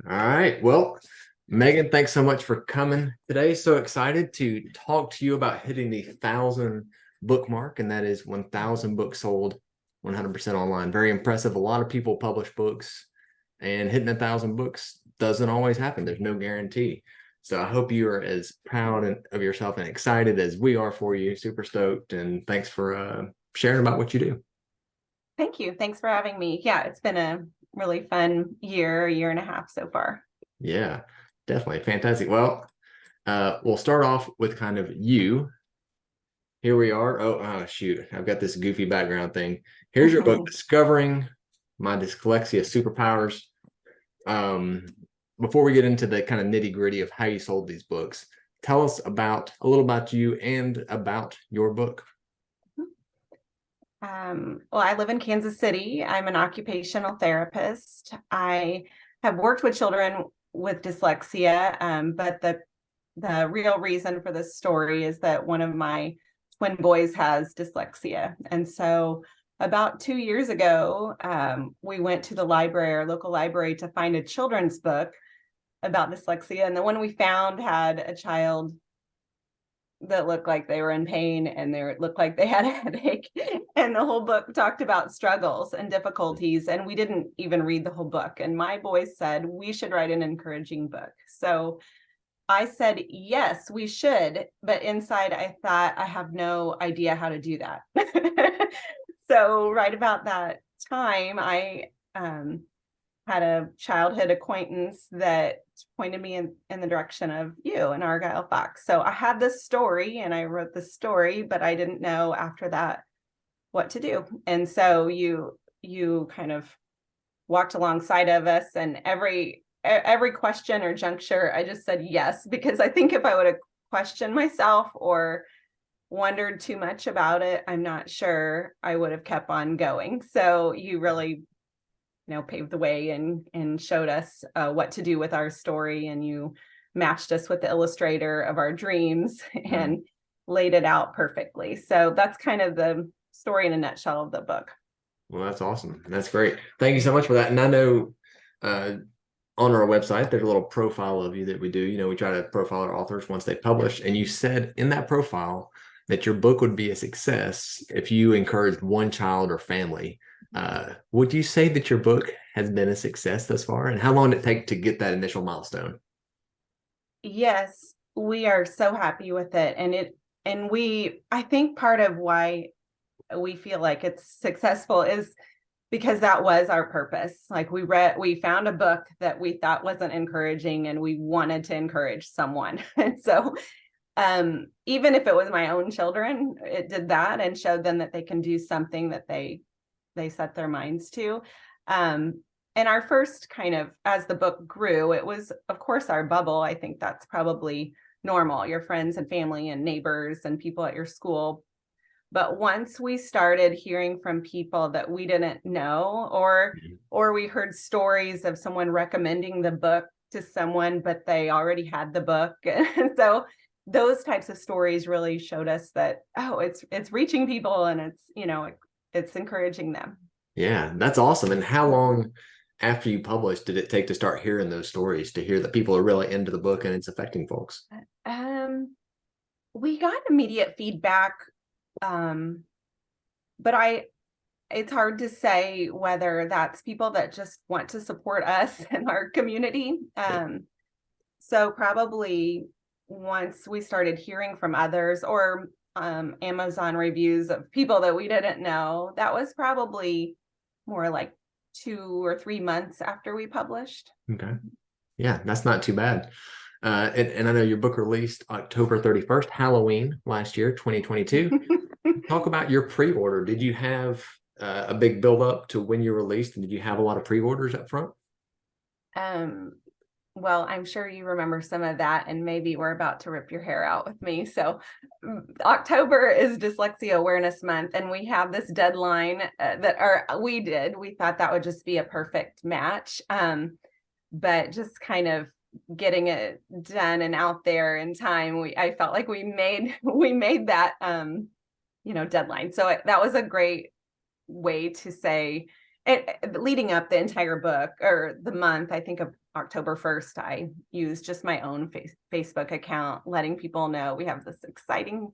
All right. Well, Megan, thanks so much for coming today. So excited to talk to you about hitting the 1,000 book mark, and that is 1,000 books sold 100% online. Very impressive. A lot of people publish books, and hitting 1,000 books doesn't always happen. There's no guarantee. So I hope you are as proud of yourself and excited as we are for you. Super stoked, and thanks for sharing about what you do. Thank you. Thanks for having me. Yeah, it's been a really fun year and a half so far. Yeah, definitely. Fantastic. Well, we'll start off with kind of you. Here we are. Oh, shoot. I've got this goofy background thing. Here's your book, Discovering My Dyslexia Superpowers. Um, Before we get into the kind of nitty gritty of how you sold these books, tell us about a little about you and about your book. Well, I live in Kansas City. I'm an occupational therapist. I have worked with children with dyslexia, but the real reason for this story is that one of my twin boys has dyslexia. And so about 2 years ago, we went to the library, our local library, to find a children's book about dyslexia. And the one we found had a child that looked like they were in pain, and it looked like they had a headache, and the whole book talked about struggles and difficulties, and we didn't even read the whole book. And my boys said we should write an encouraging book. So I said yes, we should, but inside I thought I have no idea how to do that. So right about that time, I had a childhood acquaintance that pointed me in the direction of you and Argyle Fox. So I had this story and I wrote this story, but I didn't know after that what to do. And so you kind of walked alongside of us, and every question or juncture, I just said yes, because I think if I would have questioned myself or wondered too much about it, I'm not sure I would have kept on going. So you really paved the way and showed us what to do with our story, and you matched us with the illustrator of our dreams and laid it out perfectly. So that's kind of the story in a nutshell of the book. Well, that's awesome. That's great. Thank you so much for that. And I know on our website, there's a little profile of you that we do. We try to profile our authors once they publish. And you said in that profile that your book would be a success if you encouraged one child or family. Would you say that your book has been a success thus far? And how long did it take to get that initial milestone? Yes, we are so happy with it. I think part of why we feel like it's successful is because that was our purpose. Like we found a book that we thought wasn't encouraging, and we wanted to encourage someone. And so even if it was my own children, it did that and showed them that they can do something that they set their minds to. And our first kind of, as the book grew, it was, of course, our bubble. I think that's probably normal, your friends and family and neighbors and people at your school. But once we started hearing from people that we didn't know, or we heard stories of someone recommending the book to someone, but they already had the book. And so those types of stories really showed us that, it's reaching people, and it's encouraging them. Yeah, that's awesome. And how long after you published did it take to start hearing those stories, to hear that people are really into the book and it's affecting folks? We got immediate feedback, but it's hard to say whether that's people that just want to support us and our community. So probably once we started hearing from others, or Amazon reviews of people that we didn't know, that was probably more like 2 or 3 months after we published. Okay. Yeah, that's not too bad. And I know your book released October 31st, Halloween last year, 2022. Talk about your pre-order. Did you have a big build up to when you released, and did you have a lot of pre-orders up front? Well, I'm sure you remember some of that, and maybe we're about to rip your hair out with me. So October is Dyslexia Awareness Month, and we have this deadline we thought that would just be a perfect match. But just kind of getting it done and out there in time, I felt like we made that deadline. So that was a great way to say, leading up the entire book or the month, I think of October 1st, I used just my own Facebook account, letting people know we have this exciting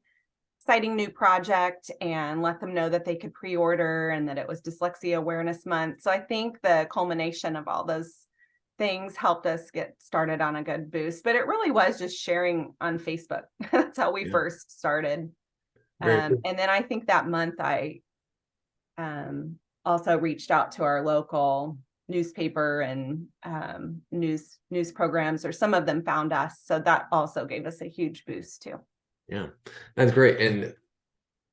new project and let them know that they could pre-order and that it was Dyslexia Awareness Month. So I think the culmination of all those things helped us get started on a good boost, but it really was just sharing on Facebook. That's how we first started. Very cool. And then I think that month I also reached out to our local newspaper and news programs, or some of them found us. So that also gave us a huge boost too. Yeah, that's great. And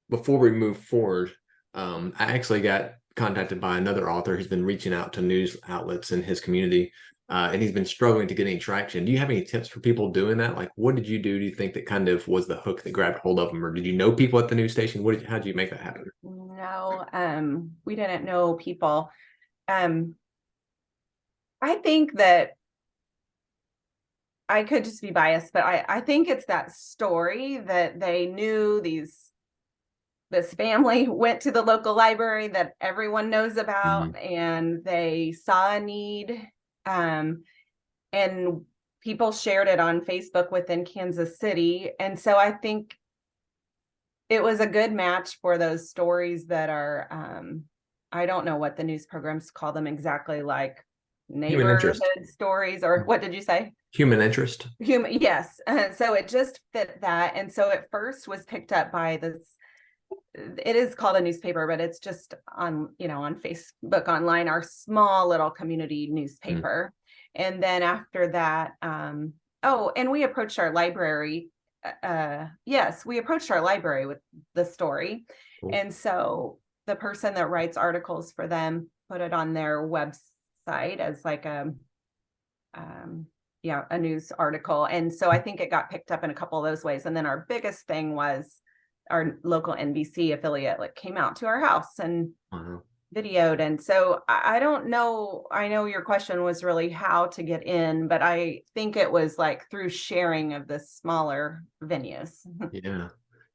before we move forward, I actually got contacted by another author who's been reaching out to news outlets in his community, and he's been struggling to get any traction. Do you have any tips for people doing that? Like, what did you do you think that kind of was the hook that grabbed hold of them? Or did you know people at the news station? How did you make that happen? No, we didn't know people. I think that I could just be biased, but I think it's that story that they knew this family went to the local library that everyone knows about, and they saw a need, and people shared it on Facebook within Kansas City. And so I think it was a good match for those stories that are, I don't know what the news programs call them exactly, like Human interest. neighborhood stories, or what did you say? Human interest. Human, yes. So it just fit that. And so it first was picked up by this, it is called a newspaper, but it's just on, on Facebook online, our small little community newspaper. And then after that, and we approached our library. Yes, we approached our library with the story. Cool. And so the person that writes articles for them put it on their website as like a news article. And so I think it got picked up in a couple of those ways. And then our biggest thing was our local NBC affiliate came out to our house and videoed. And so I don't know, I know your question was really how to get in, but I think it was through sharing of the smaller venues.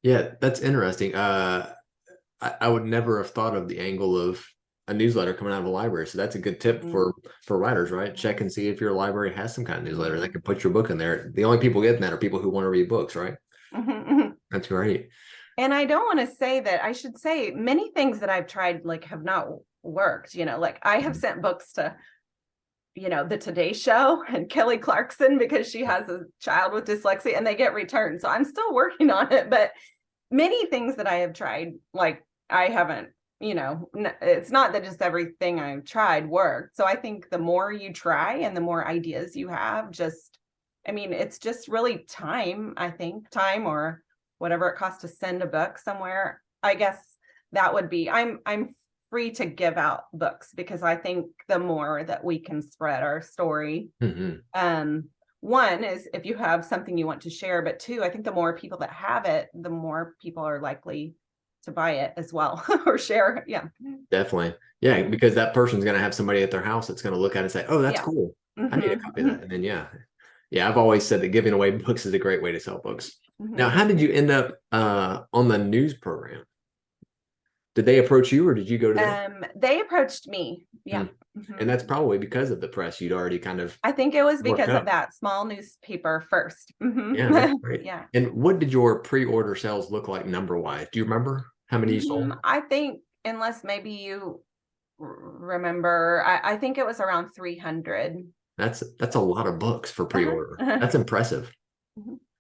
Yeah, that's interesting. I would never have thought of the angle of a newsletter coming out of a library. So that's a good tip for writers, right? Check and see if your library has some kind of newsletter that can put your book in there. The only people getting that are people who want to read books, right? That's great. And I don't want to say that, I should say many things that I've tried have not worked. I have sent books to the Today Show and Kelly Clarkson because she has a child with dyslexia, and they get returned. So I'm still working on it, but many things that I have tried, I haven't, it's not that just everything I've tried worked. So I think the more you try and the more ideas you have, it's just really time, I think, time or whatever it costs to send a book somewhere. I guess that would be, I'm free to give out books because I think the more that we can spread our story, one is if you have something you want to share, but two, I think the more people that have it, the more people are likely to buy it as well or share. Yeah, definitely. Yeah, because that person's going to have somebody at their house that's going to look at it and say, oh, that's cool. I need a copy of that. And then, yeah, I've always said that giving away books is a great way to sell books. Now, how did you end up on the news program? Did they approach you or did you go to them? They approached me. Yeah. And that's probably because of the press. You'd already kind of. I think it was because of that small newspaper first. Yeah, that's great. Yeah. And what did your pre-order sales look like number-wise? Do you remember how many you sold? I think, unless maybe you remember, I think it was around 300. That's a lot of books for pre-order. That's impressive.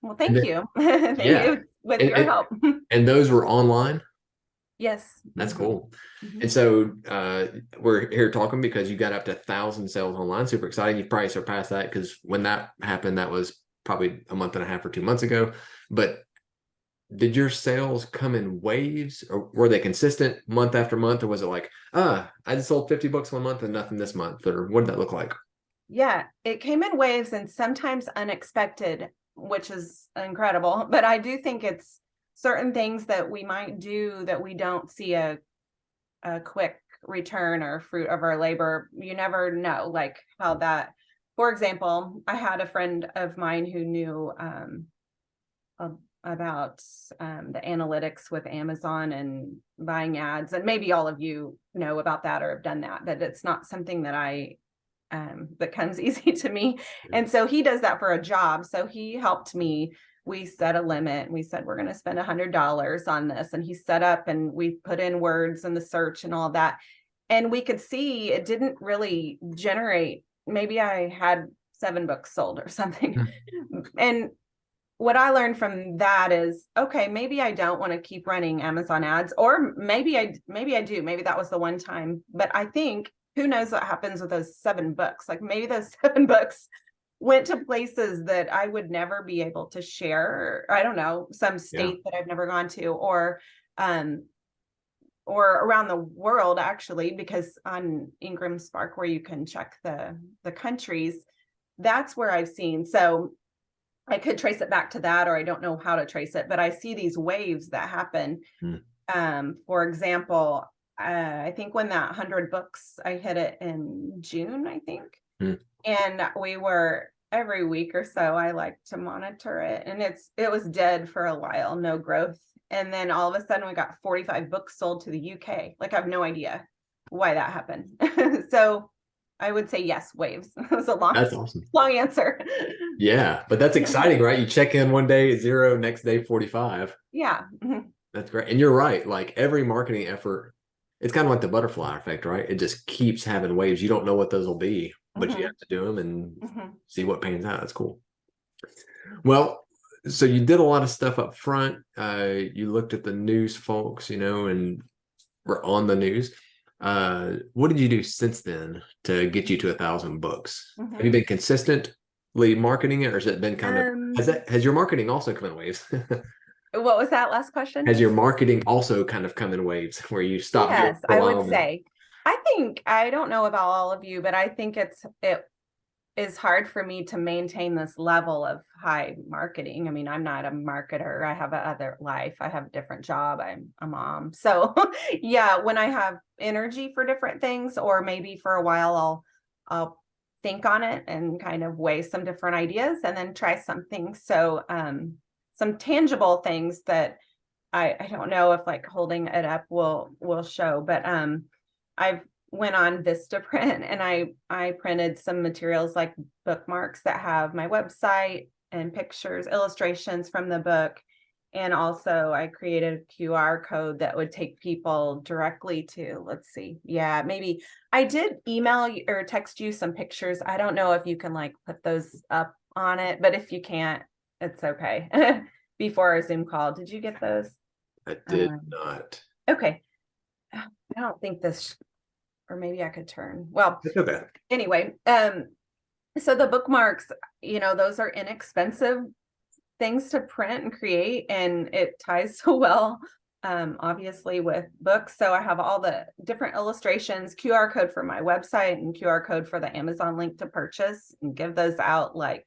Well, thank you. Thank you with your help. And those were online? Yes. That's cool. And so we're here talking because you got up to 1,000 sales online. Super exciting. You probably surpassed that because when that happened, that was probably a month and a half or 2 months ago. But did your sales come in waves, or were they consistent month after month? Or was it I just sold 50 books one month and nothing this month? Or what did that look like? Yeah, it came in waves and sometimes unexpected, which is incredible. But I do think it's certain things that we might do that we don't see a quick return or fruit of our labor. You never know, how that, for example, I had a friend of mine who knew the analytics with Amazon and buying ads, and maybe all of you know about that or have done that, but it's not something that that comes easy to me. And so he does that for a job. So he helped me. We set a limit. We said, we're going to spend $100 on this. And he set up, and we put in words in the search and all that. And we could see it didn't really generate. Maybe I had 7 books sold or something. And what I learned from that is, okay, maybe I don't want to keep running Amazon ads, or maybe I do. Maybe that was the one time. But I think, who knows what happens with those 7 books? Like, maybe those 7 books went to places that I would never be able to share. I don't know, some state that I've never gone to, or around the world, actually, because on Ingram Spark, where you can check the countries, that's where I've seen. So I could trace it back to that, or I don't know how to trace it, but I see these waves that happen. For example, I think when that 100 books, I hit it in June, I think. And we were, every week or so, I like to monitor it, and it was dead for a while, no growth. And then all of a sudden we got 45 books sold to the UK. Like, I have no idea why that happened. So I would say yes, waves. It was a That's awesome. long answer. Yeah, but that's exciting, right? You check in one day at 0, next day 45. Yeah. That's great. And you're right. Like, every marketing effort, it's kind of like the butterfly effect, right? It just keeps having waves. You don't know what those will be, but you have to do them and see what pans out. That's cool. Well, so you did a lot of stuff up front. You looked at the news, folks, and were on the news. What did you do since then to get you to 1,000 books? Have you been consistently marketing it, or has it been kind of, has your marketing also come in waves? What was that last question? Has your marketing also kind of come in waves where you stop? Yes, I would say. I think, I don't know about all of you, but I think it is hard for me to maintain this level of high marketing. I mean, I'm not a marketer. I have another life. I have a different job. I'm a mom. So yeah, when I have energy for different things, or maybe for a while, I'll think on it and kind of weigh some different ideas and then try something. So some tangible things that I don't know if, like, holding it up will show, but I've went on Vistaprint, and I printed some materials like bookmarks that have my website and pictures, illustrations from the book. And also I created a QR code that would take people directly to, let's see. Yeah, maybe I did email you or text you some pictures. I don't know if you can, like, put those up on it, but if you can't, it's okay. Before our Zoom call, did you get those? I did not. Okay. I don't think this, or maybe I could turn. Well, okay. Anyway, so the bookmarks, those are inexpensive things to print and create, and it ties so well, obviously, with books. So I have all the different illustrations, QR code for my website, and QR code for the Amazon link to purchase, and give those out like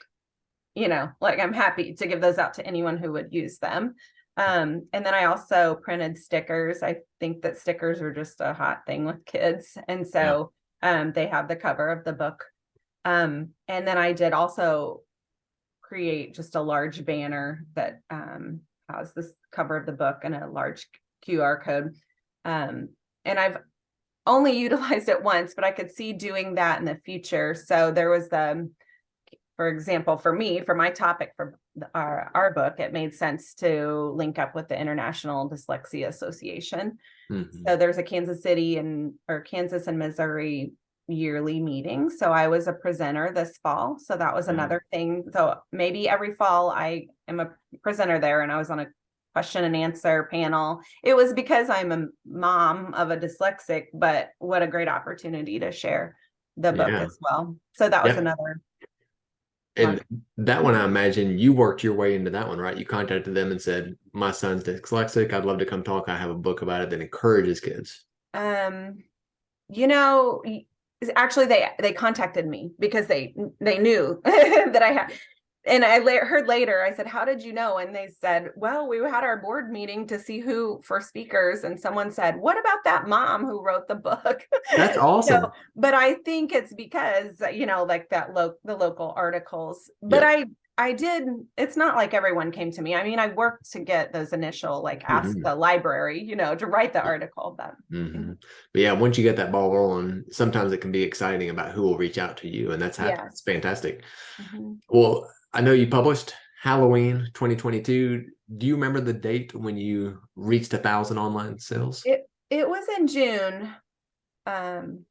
I'm happy to give those out to anyone who would use them. And then I also printed stickers. I think that stickers are just a hot thing with kids. And so they have the cover of the book. And then I did also create just a large banner that has this cover of the book and a large QR code. And I've only utilized it once, but I could see doing that in the future. So there was for example, for me, for my topic for our book, it made sense to link up with the International Dyslexia Association. So there's a Kansas and Missouri yearly meeting. So I was a presenter this fall. So that was another thing. So maybe every fall I am a presenter there, and I was on a question and answer panel. It was because I'm a mom of a dyslexic, but what a great opportunity to share the book as well. So that was another. And that one, I imagine you worked your way into that one, right? You contacted them and said, my son's dyslexic. I'd love to come talk. I have a book about it that encourages kids. Actually, they contacted me because they knew that I had. And I heard later, I said, how did you know? And they said, well, we had our board meeting to see who for speakers. And someone said, what about that mom who wrote the book? That's awesome. But I think it's because, like the local articles, but I did. It's not like everyone came to me. I mean, I worked to get those initial, like, ask Mhm. the library, to write the article. But Hmm. But yeah, once you get that ball rolling, sometimes it can be exciting about who will reach out to you, and it's yes. fantastic. Mhm. Well, I know you published Halloween 2022. Do you remember the date when you reached 1,000 online sales? It was in June. Um,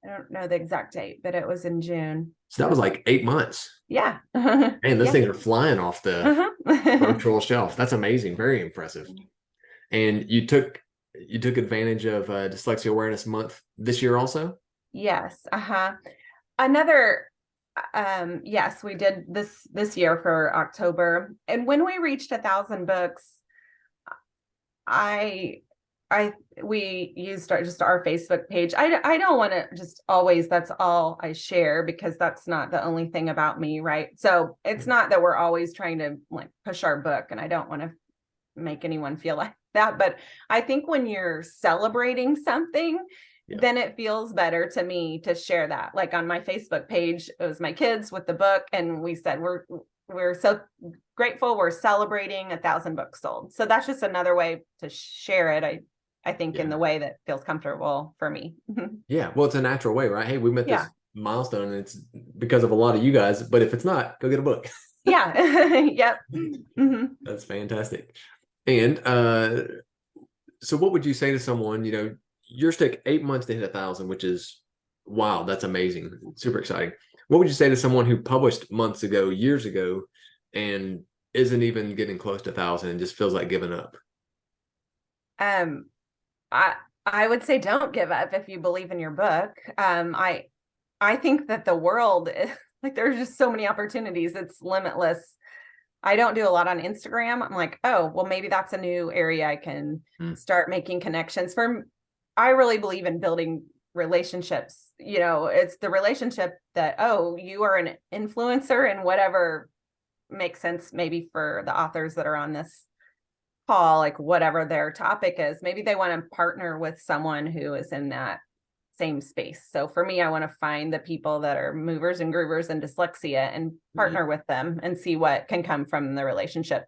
I don't know the exact date, but it was in June. So that was like 8 months. Yeah. Man, those Yeah. things are flying off the Uh-huh. virtual shelf. That's amazing. Very impressive. And you took advantage of Dyslexia Awareness Month this year also? Yes. Uh-huh. Another yes, we did this year for October. And when we reached 1,000 books, I I we used just our Facebook page. I don't want to just always, that's all I share, because that's not the only thing about me, right? So it's not that we're always trying to, like, push our book, and I don't want to make anyone feel like that. But I think when you're celebrating something, Yeah. then it feels better to me to share that. Like on my Facebook page, it was my kids with the book, and we said we're so grateful, we're celebrating 1,000 books sold. So that's just another way to share it. I think in Yeah. the way that feels comfortable for me. Yeah. Well, it's a natural way, right? Hey, we met Yeah. this milestone and it's because of a lot of you guys, but if it's not, go get a book. Yeah. Yep. Hmm. That's fantastic. And so what would you say to someone, yours took 8 months to hit 1,000, which is wow, that's amazing. Super exciting. What would you say to someone who published months ago, years ago, and isn't even getting close to 1,000 and just feels like giving up? Um, I I would say don't give up if you believe in your book. I think that the world like, there's just so many opportunities. It's limitless. I don't do a lot on Instagram. I'm like, oh, well, maybe that's a new area I can Mm. start making connections. I really believe in building relationships. It's the relationship that, oh, you are an influencer, and whatever makes sense maybe for the authors that are on this call, like whatever their topic is, maybe they want to partner with someone who is in that same space. So for me, I want to find the people that are movers and groovers in dyslexia and Mm. partner with them and see what can come from the relationship.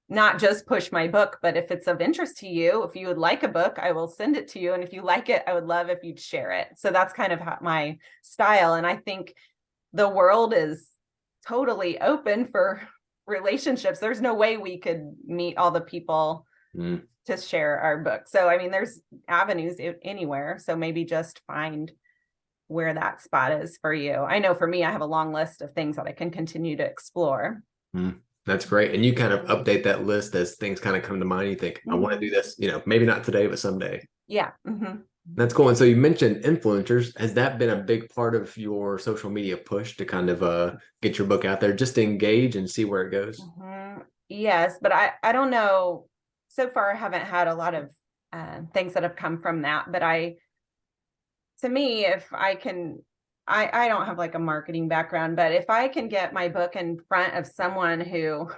Not just push my book, but if it's of interest to you, if you would like a book, I will send it to you. And if you like it, I would love if you'd share it. So that's kind of my style. And I think the world is totally open for relationships. There's no way we could meet all the people Mm. to share our book. So, I mean, there's avenues anywhere. So maybe just find where that spot is for you. I know for me, I have a long list of things that I can continue to explore. Mm. That's great. And you kind of update that list as things kind of come to mind. You think, I want to do Mhm. this, maybe not today, but someday. Yeah. Hmm. That's cool. And so you mentioned influencers. Has that been a big part of your social media push to kind of get your book out there, just to engage and see where it goes? Hmm. Yes, but I don't know. So far, I haven't had a lot of things that have come from that. But to me, if I can, I don't have like a marketing background, but if I can get my book in front of someone who,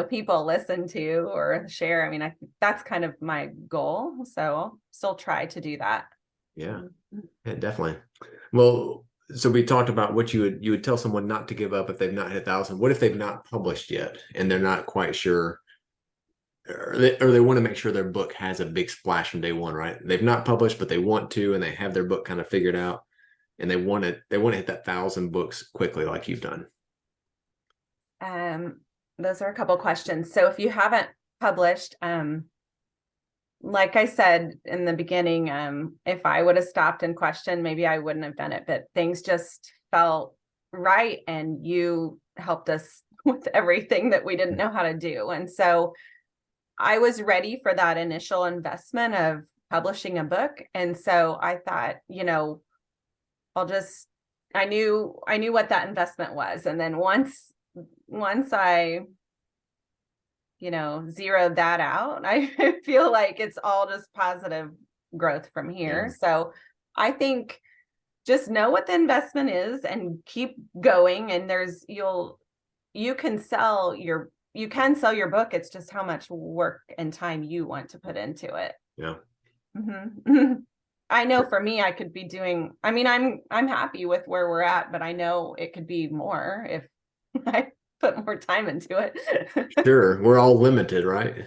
people listen to or share, I mean, that's kind of my goal. So I'll still try to do that. Yeah, Mhm. yeah, definitely. Well, so we talked about what you would tell someone not to give up if they've not hit 1,000. What if they've not published yet and they're not quite sure, or they want to make sure their book has a big splash from day one, right? They've not published, but they want to, and they have their book kind of figured out, and they want to hit that 1,000 books quickly, like you've done. Um, those are a couple questions. So if you haven't published, like I said in the beginning, if I would have stopped and questioned, maybe I wouldn't have done it, but things just felt right. And you helped us with everything that we didn't know how to do. And so I was ready for that initial investment of publishing a book. And so I thought, I'll just, I knew what that investment was. And then once I zeroed that out, I feel like it's all just positive growth from Yeah. here. So I think just know what the investment is and keep going. And you can sell your book. It's just how much work and time you want to put into it. Yeah. Mhm. I know for me, I could be doing, I mean, I'm happy with where we're at, but I know it could be more I put more time into it. Sure, we're all limited, right?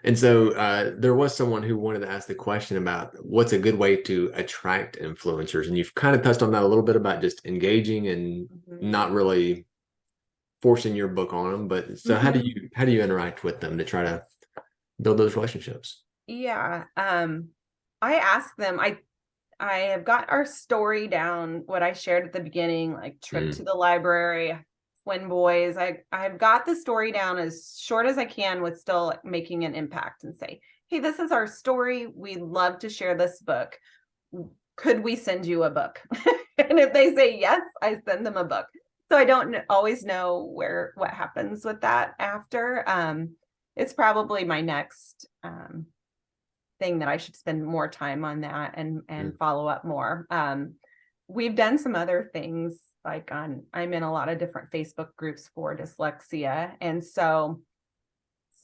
And so there was someone who wanted to ask the question about what's a good way to attract influencers. And you've kind of touched on that a little bit about just engaging and not really forcing your book on them. But so how do you interact with them to try to build those relationships? Yeah. I ask them, I have got our story down, what I shared at the beginning, like trip to the library, twin boys. I've got the story down as short as I can with still making an impact, and say, hey, this is our story. We'd love to share this book. Could we send you a book? And if they say yes, I send them a book. So I don't always know what happens with that after. It's probably my next thing that I should spend more time on that and follow up more. We've done some other things, like I'm in a lot of different Facebook groups for dyslexia. And so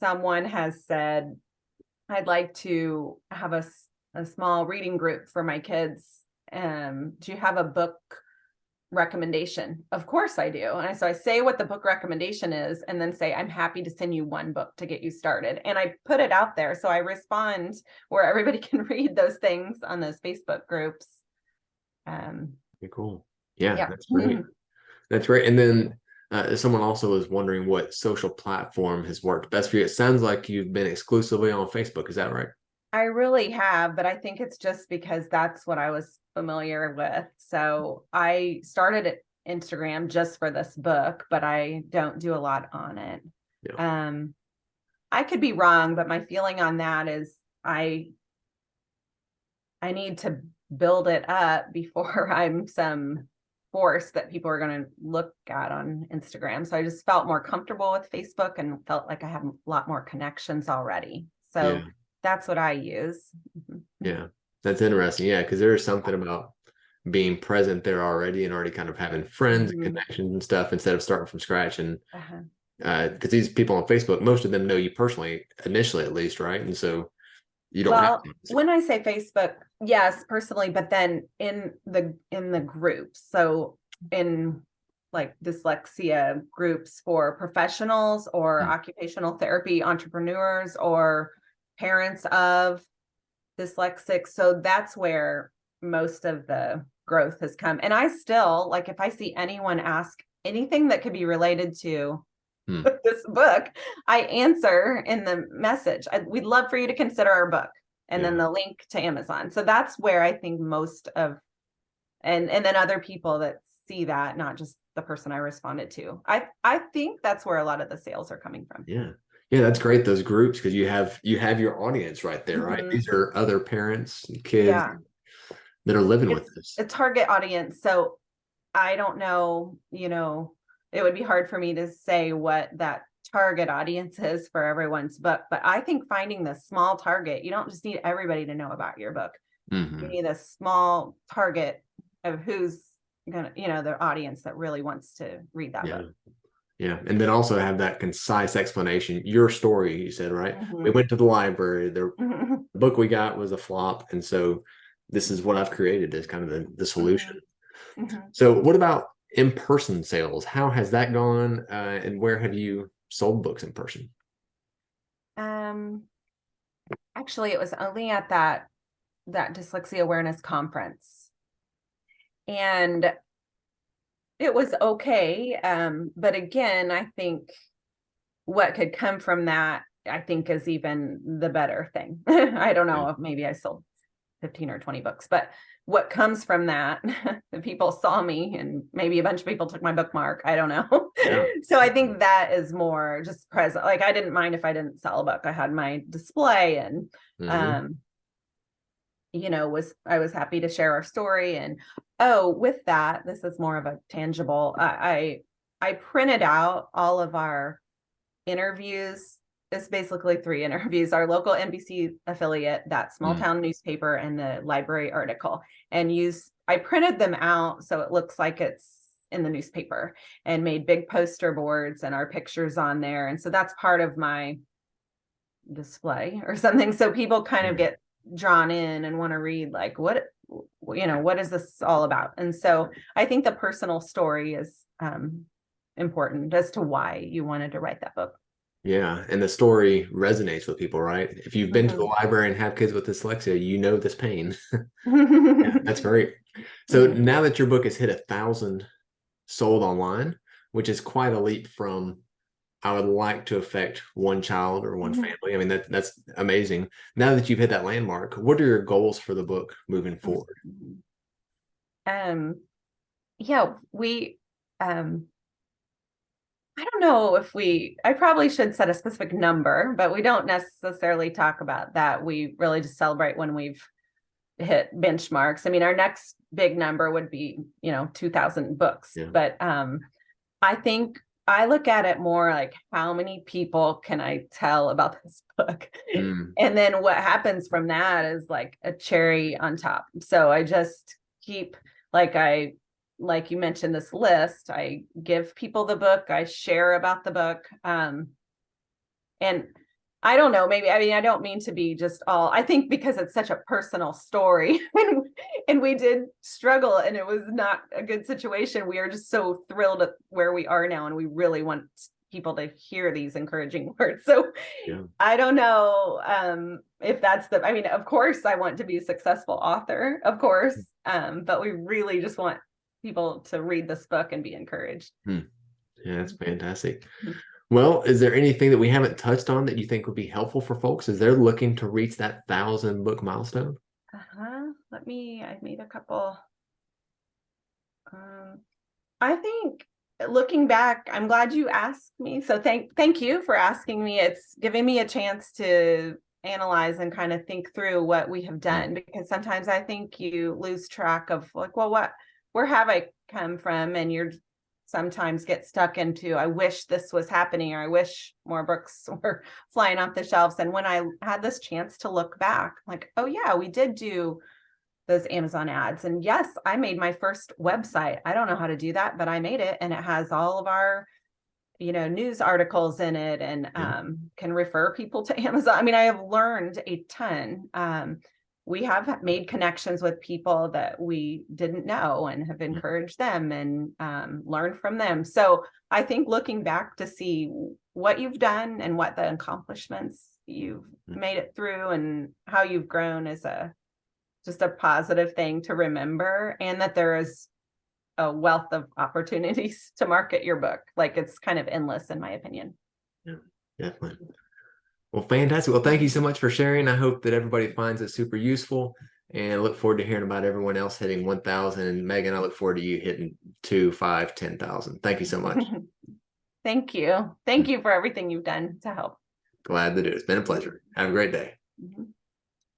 someone has said, I'd like to have a small reading group for my kids. Do you have a book recommendation? Of course I do. And so I say what the book recommendation is, and then say, I'm happy to send you one book to get you started. And I put it out there. So I respond where everybody can read those things on those Facebook groups. Cool. Yeah, that's great. That's great. And then someone also was wondering what social platform has worked best for you. It sounds like you've been exclusively on Facebook. Is that right? I really have, but I think it's just because that's what I was familiar with. So I started at Instagram just for this book, but I don't do a lot on it. Yeah. I could be wrong, but my feeling on that is I need to build it up before I'm some force that people are going to look at on Instagram. So I just felt more comfortable with Facebook and felt like I had a lot more connections already. So that's what I use. Yeah, that's interesting. Yeah, because there is something about being present there already and already kind of having friends and connections and stuff instead of starting from scratch. And because these people on Facebook, most of them know you personally, initially at least, right? And so you don't have to. When I say Facebook, yes, personally, but then in the groups. So in like dyslexia groups for professionals or occupational therapy entrepreneurs or parents of dyslexics. So that's where most of the growth has come. And I still, like, if I see anyone ask anything that could be related to this book, I answer in the message. We'd love for you to consider our book, and then the link to Amazon. So that's where I think most of, and then other people that see that, not just the person I responded to. I think that's where a lot of the sales are coming from. Yeah. Yeah, that's great. Those groups, because you have your audience right there, right? These are other parents and kids that are living with this. A target audience. So I don't know, it would be hard for me to say what that target audience is for everyone's book, but I think finding the small target, you don't just need everybody to know about your book. You need a small target of who's gonna, the audience that really wants to read that book. Yeah. And then also have that concise explanation. Your story, you said, right? We went to the library. The book we got was a flop. And so this is what I've created as kind of the solution. So what about in-person sales? How has that gone? And where have you sold books in person? Actually, it was only at that dyslexia awareness conference. And it was okay. But again, I think what could come from that, I think, is even the better thing. I don't know if maybe I sold 15 or 20 books, but what comes from that, the people saw me and maybe a bunch of people took my bookmark. I don't know. So I think that is more just present. Like, I didn't mind if I didn't sell a book. I had my display and, I was happy to share our story. And with that, this is more of a tangible, I printed out all of our interviews. It's basically 3 interviews: our local NBC affiliate, that small town newspaper, and the library article. And I printed them out so it looks like it's in the newspaper, and made big poster boards and our pictures on there. And so that's part of my display or something. So people kind of get drawn in and want to read, like, what is this all about? And so I think the personal story is important as to why you wanted to write that book. Yeah, and the story resonates with people, right? If you've been to the library and have kids with dyslexia, you know this pain. Yeah, that's great. So now that your book has hit 1,000 sold online, which is quite a leap from I would like to affect one child or one family. I mean, that's amazing. Now that you've hit that landmark, what are your goals for the book moving forward? Yeah, we I don't know if I probably should set a specific number, but we don't necessarily talk about that. We really just celebrate when we've hit benchmarks. I mean, our next big number would be, 2,000 books. Yeah. But I think I look at it more like, how many people can I tell about this book? And then what happens from that is like a cherry on top. So I just keep, like you mentioned, this list. I give people the book, I share about the book. And I don't know, maybe, I mean, I don't mean to be just I think because it's such a personal story and we did struggle and it was not a good situation. We are just so thrilled at where we are now. And we really want people to hear these encouraging words. So yeah. I don't know if that's I mean, of course I want to be a successful author, of course. But we really just want people to read this book and be encouraged. Yeah, that's fantastic. Well, is there anything that we haven't touched on that you think would be helpful for folks as they're looking to reach that 1,000 book milestone? I've made a couple. I think looking back, I'm glad you asked me. So thank you for asking me. It's giving me a chance to analyze and kind of think through what we have done, because sometimes I think you lose track of like, well, where have I come from? And you're sometimes get stuck into, I wish this was happening, or I wish more books were flying off the shelves. And when I had this chance to look back, like, oh yeah, we did do those Amazon ads. And yes, I made my first website. I don't know how to do that, but I made it, and it has all of our, news articles in it, and can refer people to Amazon. I mean, I have learned a ton. We have made connections with people that we didn't know and have encouraged them and learned from them. So I think looking back to see what you've done and what the accomplishments you've made it through and how you've grown is just a positive thing to remember, and that there is a wealth of opportunities to market your book. Like, it's kind of endless, in my opinion. Yeah, definitely. Well, fantastic. Well, thank you so much for sharing. I hope that everybody finds it super useful, and I look forward to hearing about everyone else hitting 1,000. And Megan, I look forward to you hitting 2, 5, 10,000. Thank you so much. Thank you. Thank you for everything you've done to help. Glad to do it. It's been a pleasure. Have a great day.